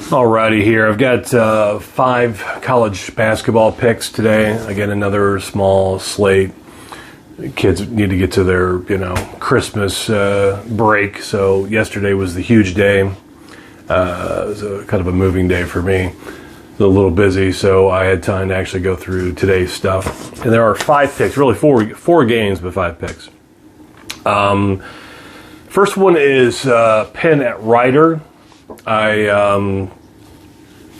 Alrighty, here I've got 5 college basketball picks today. Again, another small slate. Kids need to get to their, Christmas break. So yesterday was the huge day. It was kind of a moving day for me. A little busy, so I had time to actually go through today's stuff. And there are 5 picks, really four games, but 5 picks. First one is Penn at Rider.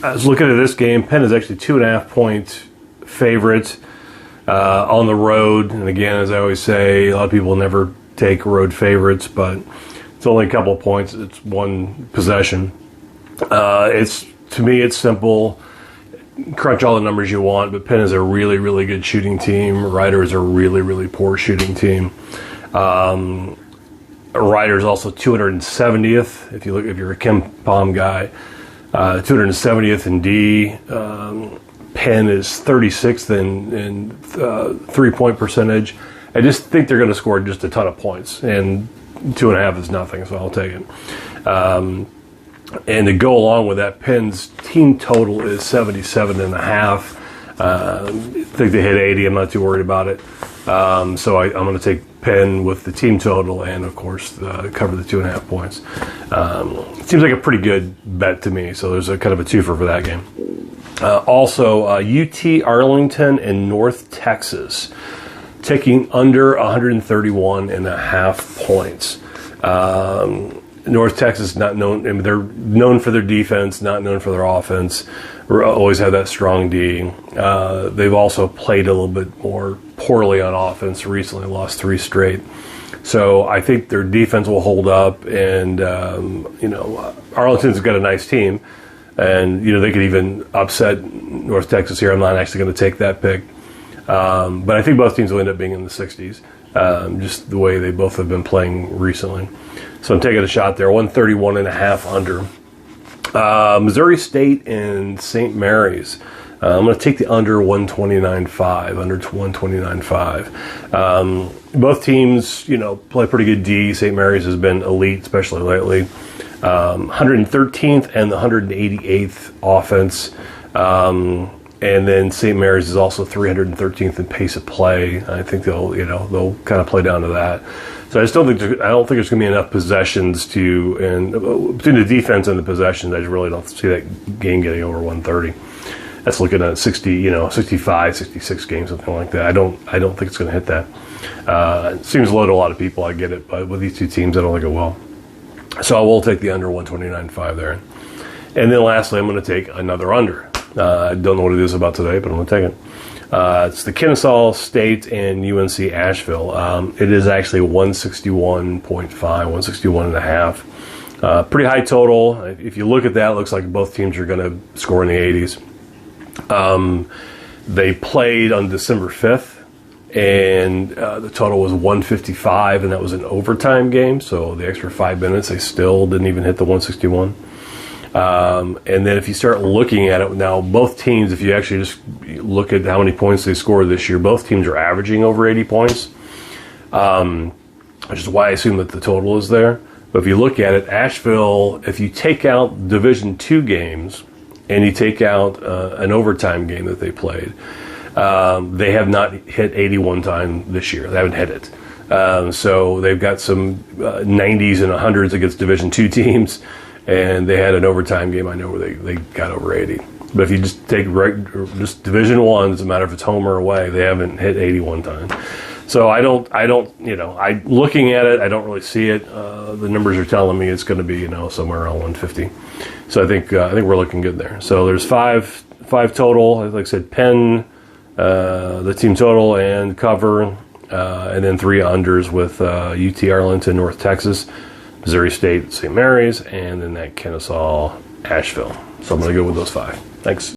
I was looking at this game. Penn is actually 2.5-point favorite on the road. And again, as I always say, a lot of people never take road favorites, but it's only a couple of points. It's one possession. To me, it's simple. Crunch all the numbers you want, but Penn is a really, really good shooting team. Rider is a really, really poor shooting team. Rider is also 270th. If you're a Ken Pom guy, 270th in D. Penn is 36th in 3-point percentage. I just think they're going to score just a ton of points, and 2.5 is nothing, so I'll take it. And to go along with that, Penn's team total is 77.5. I think they hit 80. I'm not too worried about it. So I'm going to take Penn with the team total and, of course, cover the 2.5 points. Seems like a pretty good bet to me, so there's a kind of a twofer for that game. Also, UT Arlington and North Texas taking under 131.5 points. North Texas not known. I mean, they're known for their defense, not known for their offense. Always have that strong D. They've also played a little bit more poorly on offense recently. Lost 3 straight. So I think their defense will hold up, and Arlington's got a nice team, and they could even upset North Texas here. I'm not actually going to take that pick, but I think both teams will end up being in the 60s. Just the way they both have been playing recently. So I'm taking a shot there. 131.5 under. Missouri State and St. Mary's. I'm going to take the under 129.5. Under 129.5. Both teams, play pretty good D. St. Mary's has been elite, especially lately. 113th and the 188th offense. And then St. Mary's is also 313th in pace of play. I think they'll kind of play down to that. So I don't think there's going to be enough possessions between the defense and the possessions. I just really don't see that game getting over 130. That's looking at 65, 66 games, something like that. I don't think it's going to hit that. It seems low to a lot of people. I get it, but with these two teams, I don't think it will. So I will take the under 129.5 there. And then lastly, I'm going to take another under. I don't know what it is about today, but I'm going to take it. It's the Kennesaw State and UNC Asheville. It is actually 161.5, 161.5. Pretty high total. If you look at that, it looks like both teams are going to score in the 80s. They played on December 5th, and the total was 155, and that was an overtime game. So the extra 5 minutes, they still didn't even hit the 161. And then if you start looking at it now, both teams, if you actually just look at how many points they scored this year, both teams are averaging over 80 points, which is why I assume that the total is there. But if you look at it, Asheville, if you take out Division II games and you take out an overtime game that they played, they have not hit 81 time this year. They haven't hit it. So they've got some 90s and 100s against Division II teams. And they had an overtime game, I know, where they got over 80. But if you just take just Division I, it doesn't matter if it's home or away, they haven't hit 81 times. So I looking at it, I don't really see it. The numbers are telling me it's going to be, somewhere around 150. So I think we're looking good there. So there's five total. Like I said, Penn, the team total and cover, and then 3 unders with UT Arlington, North Texas, Missouri State, St. Mary's, and then that Kennesaw, Asheville. So I'm going to go with those 5. Thanks.